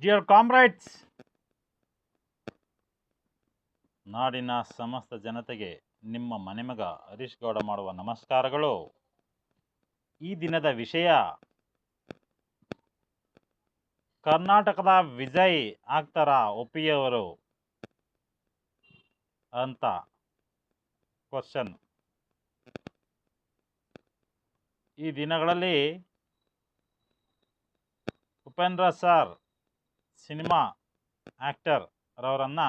Dear comrades, ನಾಡಿನ ಸಮಸ್ತ ಜನತೆಗೆ ನಿಮ್ಮ ಮನೆಮಗ ಹರೀಶ್ ಗೌಡ ಮಾಡುವ ನಮಸ್ಕಾರಗಳು. ಈ ದಿನದ ವಿಷಯ ಕರ್ನಾಟಕದ ವಿಜಯ್ ಆಗ್ತಾರ ಒಪ್ಪಿಯವರು ಅಂತ ಕ್ವಶನ್. ಈ ದಿನಗಳಲ್ಲಿ ಉಪೇಂದ್ರ ಸರ್ ಸಿನಿಮಾ ಆ್ಯಕ್ಟರ್ ರವರನ್ನು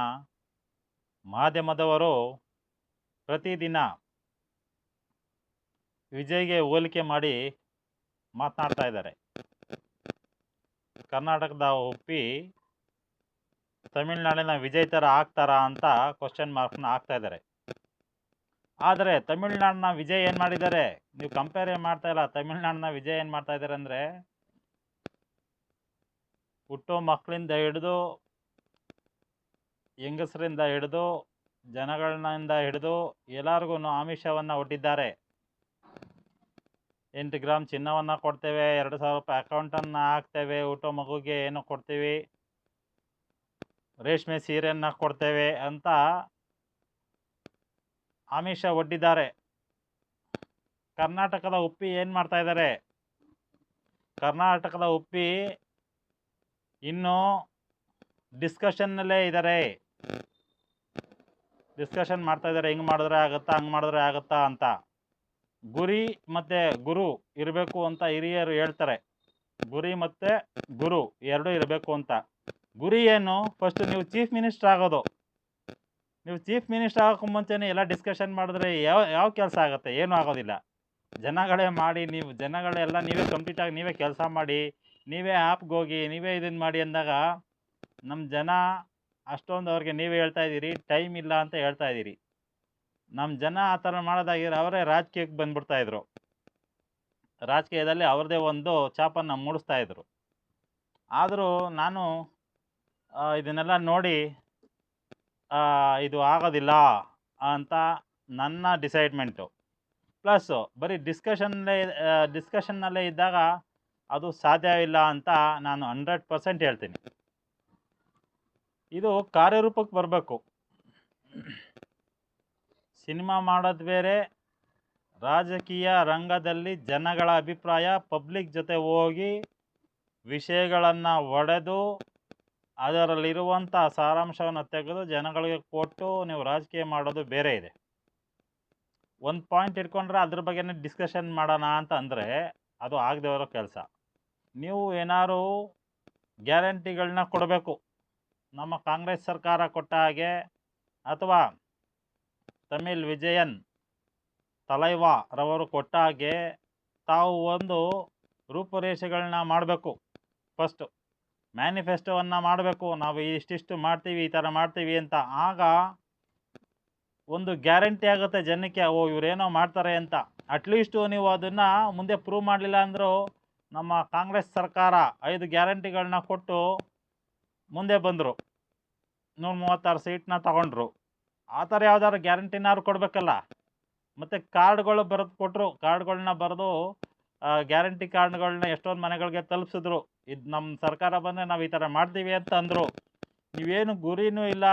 ಮಾಧ್ಯಮದವರು ಪ್ರತಿದಿನ ವಿಜಯ್ಗೆ ಹೋಲಿಕೆ ಮಾಡಿ ಮಾತನಾಡ್ತಾ ಇದ್ದಾರೆ. ಕರ್ನಾಟಕದ ಒಪ್ಪಿ ತಮಿಳ್ನಾಡಿನ ವಿಜಯ್ ಥರ ಆಗ್ತಾರಾ ಅಂತ ಕ್ವಶನ್ ಮಾರ್ಕ್ನ ಹಾಕ್ತಾ ಇದ್ದಾರೆ. ಆದರೆ ತಮಿಳ್ನಾಡಿನ ವಿಜಯ್ ಏನು ಮಾಡಿದ್ದಾರೆ, ನೀವು ಕಂಪೇರ್ ಮಾಡ್ತಾ ಇಲ್ಲ. ತಮಿಳ್ನಾಡಿನ ವಿಜಯ್ ಏನು ಮಾಡ್ತಾ ಇದ್ದಾರೆ ಅಂದರೆ, ಹುಟ್ಟೋ ಮಕ್ಕಳಿಂದ ಹಿಡಿದು ಹೆಂಗಸರಿಂದ ಹಿಡಿದು ಜನಗಳಿಂದ ಹಿಡಿದು ಎಲ್ಲರಿಗೂ ಆಮಿಷವನ್ನು ಒಡ್ಡಿದ್ದಾರೆ. 8 ಗ್ರಾಮ್ ಚಿನ್ನವನ್ನು ಕೊಡ್ತೇವೆ, 2,000 ರೂಪಾಯಿ ಅಕೌಂಟನ್ನು ಹಾಕ್ತೇವೆ, ಹುಟ್ಟೋ ಮಗುಗೆ ಏನೋ ಕೊಡ್ತೀವಿ, ರೇಷ್ಮೆ ಸೀರೆಯನ್ನು ಕೊಡ್ತೇವೆ ಅಂತ ಆಮಿಷ ಒಡ್ಡಿದ್ದಾರೆ. ಕರ್ನಾಟಕದ ಉಪ್ಪಿ ಏನು ಮಾಡ್ತಾ ಇದ್ದಾರೆ? ಕರ್ನಾಟಕದ ಉಪ್ಪಿ ಇನ್ನೂ ಡಿಸ್ಕಷನ್ನಲ್ಲೇ ಇದ್ದಾರೆ. ಡಿಸ್ಕಷನ್ ಮಾಡ್ತಾ ಇದ್ದಾರೆ, ಹಿಂಗೆ ಮಾಡಿದ್ರೆ ಆಗುತ್ತಾ, ಹಂಗೆ ಮಾಡಿದ್ರೆ ಆಗುತ್ತಾ ಅಂತ. ಗುರಿ ಮತ್ತು ಗುರು ಇರಬೇಕು ಅಂತ ಹಿರಿಯರು ಹೇಳ್ತಾರೆ. ಗುರಿ ಮತ್ತು ಗುರು ಎರಡೂ ಇರಬೇಕು ಅಂತ. ಗುರಿ ಏನು? ಫಸ್ಟ್ ನೀವು ಚೀಫ್ ಮಿನಿಸ್ಟರ್ ಆಗೋದು. ನೀವು ಚೀಫ್ ಮಿನಿಸ್ಟರ್ ಆಗೋಕ್ಕೂ ಮುಂಚೆನೇ ಎಲ್ಲ ಡಿಸ್ಕಷನ್ ಮಾಡಿದ್ರೆ ಯಾವ ಕೆಲಸ ಆಗುತ್ತೆ? ಏನೂ ಆಗೋದಿಲ್ಲ. ಜನಗಳೇ ಮಾಡಿ, ನೀವು ಜನಗಳೆಲ್ಲ ನೀವೇ ಕಂಪ್ಲೀಟಾಗಿ ನೀವೇ ಕೆಲಸ ಮಾಡಿ, ನೀವೇ ಆ್ಯಪ್ಗೆ ಹೋಗಿ ನೀವೇ ಇದನ್ನು ಮಾಡಿ ಅಂದಾಗ ನಮ್ಮ ಜನ ಅಷ್ಟೊಂದು ಅವ್ರಿಗೆ ನೀವೇ ಹೇಳ್ತಾ ಇದ್ದೀರಿ ಟೈಮ್ ಇಲ್ಲ ಅಂತ ಹೇಳ್ತಾ ಇದ್ದೀರಿ. ನಮ್ಮ ಜನ ಆ ಥರ ಮಾಡೋದಾಗಿದ್ರೆ ಅವರೇ ರಾಜಕೀಯಕ್ಕೆ ಬಂದ್ಬಿಡ್ತಾಯಿದ್ರು. ರಾಜಕೀಯದಲ್ಲಿ ಅವ್ರದ್ದೇ ಒಂದು ಛಾಪನ್ನು ಮೂಡಿಸ್ತಾಯಿದ್ರು. ಆದರೂ ನಾನು ಇದನ್ನೆಲ್ಲ ನೋಡಿ ಇದು ಆಗೋದಿಲ್ಲ ಅಂತ ನನ್ನ ಡಿಸೈಡ್ಮೆಂಟು. ಪ್ಲಸ್ಸು ಬರೀ ಡಿಸ್ಕಷನ್ನಲ್ಲೇ ಇದ್ದಾಗ ಅದು ಸಾಧ್ಯವಿಲ್ಲ ಅಂತ ನಾನು 100% ಹೇಳ್ತೀನಿ. ಇದು ಕಾರ್ಯರೂಪಕ್ಕೆ ಬರಬೇಕು. ಸಿನಿಮಾ ಮಾಡೋದು ಬೇರೆ, ರಾಜಕೀಯ ರಂಗದಲ್ಲಿ ಜನಗಳ ಅಭಿಪ್ರಾಯ ಪಬ್ಲಿಕ್ ಜೊತೆ ಹೋಗಿ ವಿಷಯಗಳನ್ನು ಒಡೆದು ಅದರಲ್ಲಿರುವಂಥ ಸಾರಾಂಶವನ್ನು ತೆಗೆದು ಜನಗಳಿಗೆ ಕೊಟ್ಟು ನೀವು ರಾಜಕೀಯ ಮಾಡೋದು ಬೇರೆ ಇದೆ. ಒಂದು ಪಾಯಿಂಟ್ ಇಟ್ಕೊಂಡ್ರೆ ಅದ್ರ ಬಗ್ಗೆನೇ ಡಿಸ್ಕಷನ್ ಮಾಡೋಣ ಅಂತ ಅಂದರೆ ಅದು ಆಗದೆ ಇರೋ ಕೆಲಸ. ನೀವು ಏನಾದ್ರು ಗ್ಯಾರಂಟಿಗಳನ್ನ ಕೊಡಬೇಕು. ನಮ್ಮ ಕಾಂಗ್ರೆಸ್ ಸರ್ಕಾರ ಕೊಟ್ಟ ಹಾಗೆ ಅಥವಾ ತಮಿಳ್ ವಿಜಯನ್ ತಲೈವಾ ರವರು ಕೊಟ್ಟ ಹಾಗೆ ತಾವು ಒಂದು ರೂಪುರೇಷೆಗಳನ್ನ ಮಾಡಬೇಕು. ಫಸ್ಟು ಮ್ಯಾನಿಫೆಸ್ಟೋವನ್ನು ಮಾಡಬೇಕು. ನಾವು ಇಷ್ಟಿಷ್ಟು ಮಾಡ್ತೀವಿ, ಈ ಥರ ಮಾಡ್ತೀವಿ ಅಂತ. ಆಗ ಒಂದು ಗ್ಯಾರಂಟಿ ಆಗುತ್ತೆ ಜನಕ್ಕೆ, ಓ ಇವರೇನೋ ಮಾಡ್ತಾರೆ ಅಂತ. ಅಟ್ಲೀಸ್ಟು ನೀವು ಅದನ್ನು ಮುಂದೆ ಪ್ರೂವ್ ಮಾಡಲಿಲ್ಲ ಅಂದರೂ ನಮ್ಮ ಕಾಂಗ್ರೆಸ್ ಸರ್ಕಾರ 5 ಗ್ಯಾರಂಟಿಗಳನ್ನ ಕೊಟ್ಟು ಮುಂದೆ ಬಂದರು, 136 ಸೀಟ್ನ ತಗೊಂಡ್ರು. ಆ ಥರ ಯಾವ್ದಾದ್ರು ಗ್ಯಾರಂಟಿನಾದ್ರು ಕೊಡಬೇಕಲ್ಲ. ಮತ್ತು ಕಾರ್ಡ್ಗಳು ಬರೆದು ಕೊಟ್ಟರು. ಕಾರ್ಡ್ಗಳನ್ನ ಬರೆದು ಗ್ಯಾರಂಟಿ ಕಾರ್ಡ್ಗಳನ್ನ ಎಷ್ಟೊಂದು ಮನೆಗಳಿಗೆ ತಲುಪಿಸಿದ್ರು. ಇದು ನಮ್ಮ ಸರ್ಕಾರ ಬಂದರೆ ನಾವು ಈ ಥರ ಮಾಡ್ತೀವಿ ಅಂತ ಅಂದರು. ನೀವೇನು ಗುರಿನೂ ಇಲ್ಲ,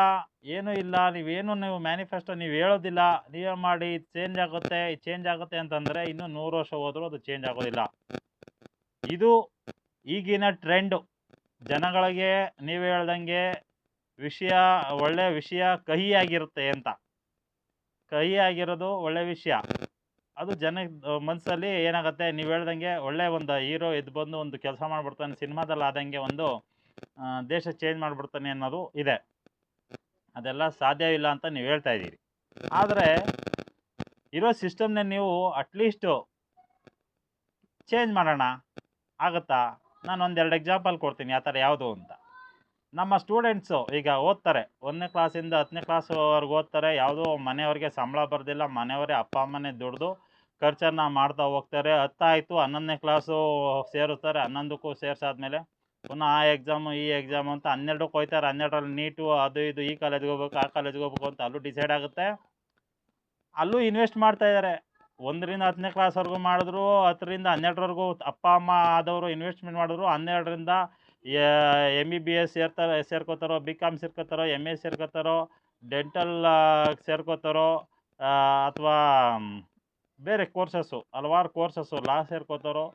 ಏನೂ ಇಲ್ಲ, ನೀವು ಮ್ಯಾನಿಫೆಸ್ಟೋ ನೀವು ಹೇಳೋದಿಲ್ಲ, ನೀವೇ ಮಾಡಿ ಚೇಂಜ್ ಆಗುತ್ತೆ ಅಂತಂದರೆ ಇನ್ನೂ 100 ವರ್ಷ ಹೋದರೂ ಅದು ಚೇಂಜ್ ಆಗೋದಿಲ್ಲ. ಇದು ಈಗಿನ ಟ್ರೆಂಡು. ಜನಗಳಿಗೆ ನೀವು ಹೇಳ್ದಂಗೆ ಒಳ್ಳೆಯ ವಿಷಯ ಕಹಿಯಾಗಿರುತ್ತೆ ಅಂತ. ಕಹಿಯಾಗಿರೋದು ಒಳ್ಳೆ ವಿಷಯ. ಅದು ಜನ ಮನಸ್ಸಲ್ಲಿ ಏನಾಗುತ್ತೆ, ನೀವು ಹೇಳ್ದಂಗೆ ಒಳ್ಳೆ ಒಂದು ಹೀರೋ ಎದ್ದು ಬಂದು ಒಂದು ಕೆಲಸ ಮಾಡಿಬಿಡ್ತಾನೆ, ಸಿನಿಮಾದಲ್ಲಿ ಆದಂಗೆ ಒಂದು ದೇಶ ಚೇಂಜ್ ಮಾಡಿಬಿಡ್ತಾನೆ ಅನ್ನೋದು ಇದೆ. ಅದೆಲ್ಲ ಸಾಧ್ಯವಿಲ್ಲ ಅಂತ ನೀವು ಹೇಳ್ತಾ ಇದ್ದೀರಿ. ಆದರೆ ಇರೋ ಸಿಸ್ಟಮ್ನೇ ನೀವು ಅಟ್ಲೀಸ್ಟು ಚೇಂಜ್ ಮಾಡೋಣ ಆಗುತ್ತಾ? ನಾನು 1-2 ಎಕ್ಸಾಂಪಲ್ ಕೊಡ್ತೀನಿ ಆ ಥರ ಯಾವುದು ಅಂತ. ನಮ್ಮ ಸ್ಟೂಡೆಂಟ್ಸು ಈಗ ಓದ್ತಾರೆ, 1ನೇ ಕ್ಲಾಸಿಂದ 10ನೇ ಕ್ಲಾಸ್ವರೆಗೂ ಓದ್ತಾರೆ. ಯಾವುದೋ ಮನೆಯವ್ರಿಗೆ ಸಂಬಳ ಬರೋದಿಲ್ಲ, ಮನೆಯವರೇ ಅಪ್ಪ ಅಮ್ಮನೇ ದುಡ್ದು ಖರ್ಚನ್ನು ಮಾಡ್ತಾ ಹೋಗ್ತಾರೆ. 10 ಆಯಿತು, 11ನೇ ಕ್ಲಾಸು ಸೇರಿಸ್ತಾರೆ. 11ಕ್ಕೂ ಸೇರಿಸಾದ್ಮೇಲೆ ಪುನಃ ಆ ಎಕ್ಸಾಮು ಈ ಎಕ್ಸಾಮು ಅಂತ 12ಕ್ಕೆ ಹೋಗ್ತಾರೆ. 12ರಲ್ಲಿ ನೀಟು ಅದು ಇದು, ಈ ಕಾಲೇಜ್ಗೆ ಹೋಗ್ಬೇಕು ಆ ಕಾಲೇಜ್ಗೆ ಹೋಗ್ಬೇಕು ಅಂತ ಅಲ್ಲೂ ಡಿಸೈಡ್ ಆಗುತ್ತೆ. ಅಲ್ಲೂ ಇನ್ವೆಸ್ಟ್ ಮಾಡ್ತಾ ಇದ್ದಾರೆ. 1ರಿಂದ 10ನೇ ಕ್ಲಾಸ್ವರೆಗೂ ಮಾಡಿದ್ರು, 10ರಿಂದ 12ರವರೆಗೂ ಅಪ್ಪ ಅಮ್ಮ ಆದವರು ಇನ್ವೆಸ್ಟ್ಮೆಂಟ್ ಮಾಡಿದ್ರು, 12ರಿಂದ MBBS ಸೇರ್ಕೋತಾರೋ, BCom ಸೇರ್ಕೋತಾರೋ, MA ಸೇರ್ಕೋತಾರೋ, ಡೆಂಟಲ್ ಸೇರ್ಕೋತಾರೋ, ಅಥವಾ ಬೇರೆ ಕೋರ್ಸಸ್ಸು ಹಲವಾರು ಕೋರ್ಸಸ್ಸು ಲಾ ಸೇರ್ಕೋತಾರೋ,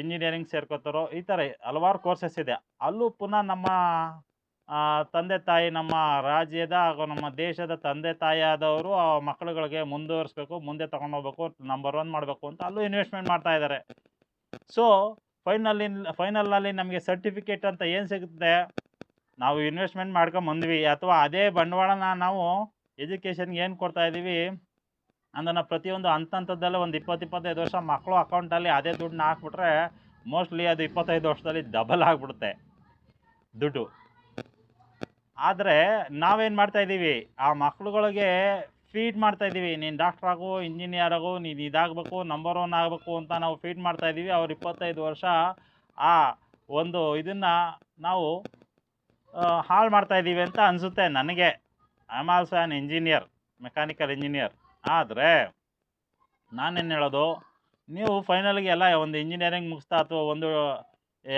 ಇಂಜಿನಿಯರಿಂಗ್ ಸೇರ್ಕೋತಾರೋ, ಈ ಥರ ಹಲವಾರು ಕೋರ್ಸಸ್ ಇದೆ. ಅಲ್ಲೂ ಪುನಃ ನಮ್ಮ ತಂದೆ ತಾಯಿ, ನಮ್ಮ ರಾಜ್ಯದ ಹಾಗೂ ನಮ್ಮ ದೇಶದ ತಂದೆ ತಾಯಿ ಆದವರು ಆ ಮಕ್ಕಳುಗಳಿಗೆ ಮುಂದುವರಿಸ್ಬೇಕು, ಮುಂದೆ ತೊಗೊಂಡೋಗ್ಬೇಕು, ನಂಬರ್ 1 ಮಾಡಬೇಕು ಅಂತ ಅಲ್ಲೂ ಇನ್ವೆಸ್ಟ್ಮೆಂಟ್ ಮಾಡ್ತಾ ಇದ್ದಾರೆ. ಸೊ ಫೈನಲ್ನಲ್ಲಿ ನಮಗೆ ಸರ್ಟಿಫಿಕೇಟ್ ಅಂತ ಏನು ಸಿಗುತ್ತೆ, ನಾವು ಇನ್ವೆಸ್ಟ್ಮೆಂಟ್ ಮಾಡ್ಕೊಂಬಂದ್ವಿ, ಅಥವಾ ಅದೇ ಬಂಡವಾಳನ ನಾವು ಎಜುಕೇಷನ್ಗೆ ಏನು ಕೊಡ್ತಾ ಇದ್ದೀವಿ ಅದನ್ನು ಪ್ರತಿಯೊಂದು ಹಂತದಲ್ಲೇ ಒಂದು 20-25 ವರ್ಷ ಮಕ್ಕಳು ಅಕೌಂಟಲ್ಲಿ ಅದೇ ದುಡ್ಡನ್ನ ಹಾಕ್ಬಿಟ್ರೆ ಮೋಸ್ಟ್ಲಿ ಅದು 25 ವರ್ಷದಲ್ಲಿ ಡಬಲ್ ಆಗಿಬಿಡುತ್ತೆ ದುಡ್ಡು. ಆದರೆ ನಾವೇನು ಮಾಡ್ತಾಯಿದ್ದೀವಿ, ಆ ಮಕ್ಳುಗಳಿಗೆ ಫೀಡ್ ಮಾಡ್ತಾಯಿದ್ದೀವಿ, ನೀನು ಡಾಕ್ಟ್ರ್ ಆಗು, ಇಂಜಿನಿಯರ್ ಆಗು, ನೀನು ಇದಾಗಬೇಕು, ನಂಬರ್ 1 ಆಗಬೇಕು ಅಂತ ನಾವು ಫೀಡ್ ಮಾಡ್ತಾಯಿದ್ದೀವಿ. ಅವ್ರು 25 ವರ್ಷ ಆ ಒಂದು ಇದನ್ನು ನಾವು ಹಾಳು ಮಾಡ್ತಾಯಿದ್ದೀವಿ ಅಂತ ಅನಿಸುತ್ತೆ ನನಗೆ. I am also an engineer, mechanical engineer. ಆದರೆ ನಾನೇನು ಹೇಳೋದು, ನೀವು ಫೈನಲ್ಗೆ ಎಲ್ಲ ಒಂದು ಇಂಜಿನಿಯರಿಂಗ್ ಮುಗಿಸ್ತಾ, ಅಥವಾ ಒಂದು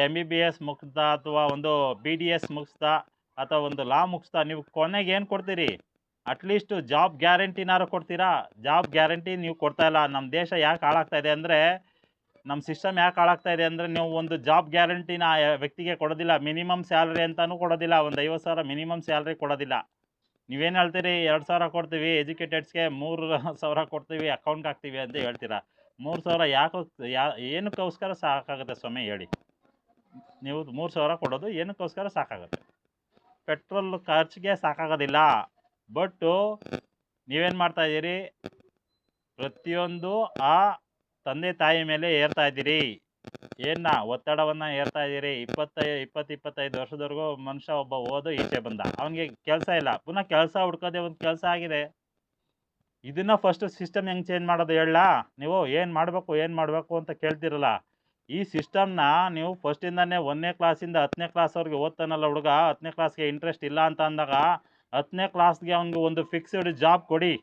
MBBS ಮುಗಿಸ್ತಾ, ಅಥವಾ ಒಂದು BDS ಮುಗಿಸ್ತಾ, ಅಥವಾ ಒಂದು ಲಾ ಮುಗಿಸ್ತಾ, ನೀವು ಕೊನೆಗೆ ಏನು ಕೊಡ್ತೀರಿ? ಅಟ್ಲೀಸ್ಟು ಜಾಬ್ ಗ್ಯಾರಂಟಿನಾರು ಕೊಡ್ತೀರಾ? ಜಾಬ್ ಗ್ಯಾರಂಟಿ ನೀವು ಕೊಡ್ತಾ ಇಲ್ಲ. ನಮ್ಮ ದೇಶ ಯಾಕೆ ಹಾಳಾಗ್ತಾ ಇದೆ ಅಂದರೆ, ನಮ್ಮ ಸಿಸ್ಟಮ್ ಯಾಕೆ ಹಾಳಾಗ್ತಾ ಇದೆ ಅಂದರೆ, ನೀವು ಒಂದು ಜಾಬ್ ಗ್ಯಾರಂಟಿನ ಆ ವ್ಯಕ್ತಿಗೆ ಕೊಡೋದಿಲ್ಲ. ಮಿನಿಮಮ್ ಸ್ಯಾಲ್ರಿ ಅಂತಲೂ ಕೊಡೋದಿಲ್ಲ. ಒಂದು 50,000 ಮಿನಿಮಮ್ ಸ್ಯಾಲ್ರಿ ಕೊಡೋದಿಲ್ಲ. ನೀವೇನು ಹೇಳ್ತೀರಿ, 2,000 ಕೊಡ್ತೀವಿ ಎಜುಕೇಟೆಡ್ಸ್ಗೆ, 3,000 ಕೊಡ್ತೀವಿ ಅಕೌಂಟ್ಗೆ ಹಾಕ್ತೀವಿ ಅಂತ ಹೇಳ್ತೀರಾ. 3,000 ಏನಕ್ಕೋಸ್ಕರ ಸಾಕಾಗುತ್ತೆ ಸ್ವಾಮಿ ಹೇಳಿ? ನೀವು 3,000 ಕೊಡೋದು ಏನಕ್ಕೋಸ್ಕರ ಸಾಕಾಗುತ್ತೆ? ಪೆಟ್ರೋಲ್ ಖರ್ಚಿಗೆ ಸಾಕಾಗೋದಿಲ್ಲ. ಬಟ್ಟು ನೀವೇನು ಮಾಡ್ತಾಯಿದ್ದೀರಿ, ಪ್ರತಿಯೊಂದು ಆ ತಂದೆ ತಾಯಿ ಮೇಲೆ ಏರ್ತಾ ಇದ್ದೀರಿ. ಒತ್ತಡವನ್ನು ಏರ್ತಾ ಇದ್ದೀರಿ. 20-25 ವರ್ಷದವರೆಗೂ ಮನುಷ್ಯ ಒಬ್ಬ ಓದು ಈಚೆ ಬಂದ, ಅವನಿಗೆ ಕೆಲಸ ಇಲ್ಲ, ಪುನಃ ಕೆಲಸ ಹುಡ್ಕೋದೇ ಒಂದು ಕೆಲಸ ಆಗಿದೆ. ಇದನ್ನು ಫಸ್ಟು ಸಿಸ್ಟಮ್ ಹೆಂಗೆ ಚೇಂಜ್ ಮಾಡೋದು ಹೇಳಲಾ? ನೀವು ಏನು ಮಾಡಬೇಕು ಅಂತ ಕೇಳ್ತಿರಲ್ಲ. ಈ ಸಿಸ್ಟಮ್ನ ನೀವು ಫಸ್ಟಿಂದನೇ 1ನೇ ಕ್ಲಾಸಿಂದ 10ನೇ ಕ್ಲಾಸ್ವರೆಗೆ ಓದ್ತಾನಲ್ಲ ಹುಡುಗ, 10ನೇ ಕ್ಲಾಸ್ಗೆ ಇಂಟ್ರೆಸ್ಟ್ ಇಲ್ಲ ಅಂತ ಅಂದಾಗ 10ನೇ ಕ್ಲಾಸ್ಗೆ ಅವ್ನಿಗೆ ಒಂದು ಫಿಕ್ಸ್ಡ್ ಜಾಬ್ ಕೊಡಿ.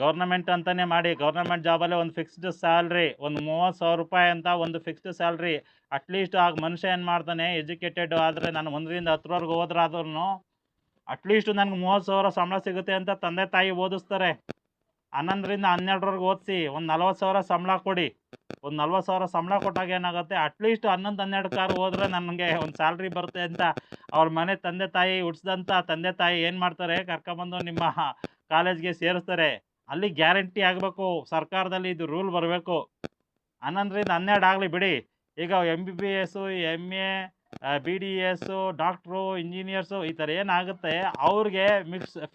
ಗೌರ್ನಮೆಂಟ್ ಅಂತಲೇ ಮಾಡಿ. ಗೌರ್ನಮೆಂಟ್ ಜಾಬಲ್ಲೇ ಒಂದು ಫಿಕ್ಸ್ಡ್ ಸ್ಯಾಲ್ರಿ, ಒಂದು 30,000 ರೂಪಾಯಿ ಅಂತ ಒಂದು ಫಿಕ್ಸ್ಡ್ ಸ್ಯಾಲ್ರಿ. ಅಟ್ಲೀಸ್ಟ್ ಆಗ ಮನುಷ್ಯ ಏನು ಮಾಡ್ತಾನೆ, ಎಜುಕೇಟೆಡ್ ಆದರೆ ನಾನು 1ರಿಂದ 10ರವರೆಗೂ ಹೋದ್ರಾದ್ರೂ ಅಟ್ಲೀಸ್ಟು ನನಗೆ 30,000 ಸಂಬಳ ಸಿಗುತ್ತೆ ಅಂತ ತಂದೆ ತಾಯಿ ಓದಿಸ್ತಾರೆ. 11ರಿಂದ 12ರವರೆಗೂ ಓದಿಸಿ ಒಂದು 40,000 ಸಂಬಳ ಕೊಡಿ. ಒಂದು 40,000 ಸಂಬಳ ಕೊಟ್ಟಾಗ ಏನಾಗುತ್ತೆ, ಅಟ್ಲೀಸ್ಟ್ 11-12 ಹೋದರೆ ನನಗೆ ಒಂದು ಸ್ಯಾಲ್ರಿ ಬರುತ್ತೆ ಅಂತ ಅವ್ರ ಮನೆ ತಂದೆ ತಾಯಿ ಹುಟ್ಟಿಸಿದಂಥ ತಂದೆ ತಾಯಿ ಏನು ಮಾಡ್ತಾರೆ, ಕರ್ಕೊಂಬಂದು ನಿಮ್ಮ ಕಾಲೇಜ್ಗೆ ಸೇರಿಸ್ತಾರೆ. ಅಲ್ಲಿ ಗ್ಯಾರಂಟಿ ಆಗಬೇಕು, ಸರ್ಕಾರದಲ್ಲಿ ಇದು ರೂಲ್ ಬರಬೇಕು. 11ರಿಂದ 12 ಆಗಲಿ ಬಿಡಿ. ಈಗ MBBS, MA, BDS, doctor, engineers ಈ ಥರ ಏನಾಗುತ್ತೆ, ಅವ್ರಿಗೆ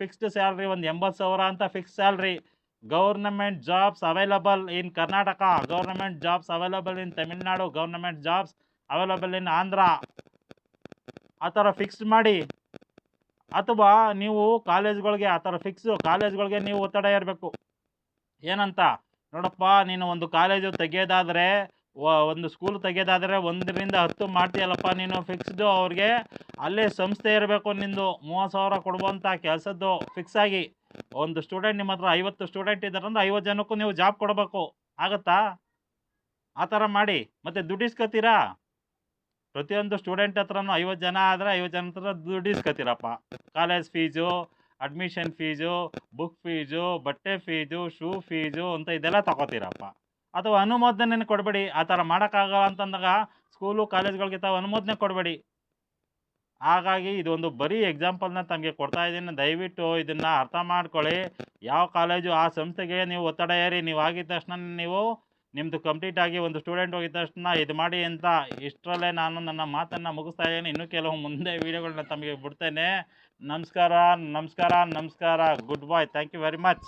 ಫಿಕ್ಸ್ಡ್ ಸ್ಯಾಲ್ರಿ ಒಂದು 80,000 ಅಂತ fix salary. Government jobs available in Karnataka, government jobs available in Tamil Nadu, government jobs available in Andhra, ಆ ಥರ ಫಿಕ್ಸ್ಡ್ ಮಾಡಿ. ಅಥವಾ ನೀವು ಕಾಲೇಜ್ಗಳಿಗೆ ಆ ಥರ ಕಾಲೇಜ್ಗಳಿಗೆ ನೀವು ಒತ್ತಡ ಇರಬೇಕು. ಏನಂತ, ನೋಡಪ್ಪ, ನೀನು ಒಂದು ಕಾಲೇಜು ತೆಗೆಯೋದಾದರೆ, ಒಂದು ಸ್ಕೂಲ್ ತೆಗೆಯೋದಾದರೆ 1ರಿಂದ 10 ಮಾಡ್ತೀಯಲ್ಲಪ್ಪ ನೀನು ಫಿಕ್ಸ್ಡು. ಅವ್ರಿಗೆ ಅಲ್ಲೇ ಸಂಸ್ಥೆ ಇರಬೇಕು ನಿಂದು. 30,000 ಕೊಡುವಂಥ ಕೆಲಸದ್ದು ಫಿಕ್ಸ್ ಆಗಿ. ಒಂದು ಸ್ಟೂಡೆಂಟ್, ನಿಮ್ಮ ಹತ್ರ 50 ಸ್ಟೂಡೆಂಟ್ ಇದ್ದಾರೆ ಅಂದರೆ 50 ಜನಕ್ಕೂ ನೀವು ಜಾಬ್ ಕೊಡಬೇಕು. ಆಗುತ್ತಾ? ಆ ಥರ ಮಾಡಿ. ಮತ್ತು ದುಡ್ಡು ಇಸ್ಕೊತೀರಾ? ಪ್ರತಿಯೊಂದು ಸ್ಟೂಡೆಂಟ್ ಹತ್ರನೂ 50 ಜನ ಆದರೆ 50 ಜನ ಹತ್ರ ದುಡ್ಡು ಇಸ್ಕೊತೀರಪ್ಪ. College fees, admission fees, book fees, ಬಟ್ಟೆ ಫೀಸು, ಶೂ ಫೀಸು ಅಂತ ಇದೆಲ್ಲ ತಗೋತೀರಪ್ಪ. ಅಥವಾ ಅನುಮೋದನೆ ಕೊಡಬೇಡಿ. ಆ ಥರ ಮಾಡೋಕ್ಕಾಗಲ್ಲ ಅಂತಂದಾಗ ಸ್ಕೂಲು ಕಾಲೇಜ್ಗಳಿಗೆ ತಾವು ಅನುಮೋದನೆ ಕೊಡಬೇಡಿ. ಹಾಗಾಗಿ ಇದೊಂದು ಬರೀ ಎಕ್ಸಾಂಪಲ್ನ ತಮಗೆ ಕೊಡ್ತಾ ಇದ್ದೀನಿ. ದಯವಿಟ್ಟು ಇದನ್ನು ಅರ್ಥ ಮಾಡ್ಕೊಳ್ಳಿ. ಯಾವ ಕಾಲೇಜು ಆ ಸಂಸ್ಥೆಗೆ ನೀವು ಒತ್ತಡ ಏರಿ, ನೀವು ಆಗಿದ ತಕ್ಷಣ ನೀವು ನಿಮ್ಮದು ಕಂಪ್ಲೀಟ್ ಆಗಿ ಒಂದು ಸ್ಟೂಡೆಂಟ್ ಹೋಗಿದ ತಕ್ಷಣ ಇದು ಮಾಡಿ ಅಂತ. ಇಷ್ಟರಲ್ಲೇ ನಾನು ನನ್ನ ಮಾತನ್ನು ಮುಗಿಸ್ತಾ ಇದ್ದೀನಿ. ಇನ್ನೂ ಕೆಲವು ಮುಂದೆ ವೀಡಿಯೋಗಳನ್ನ ತಮಗೆ ಬಿಡ್ತೇನೆ. ನಮಸ್ಕಾರ. Good bye. Thank you very much.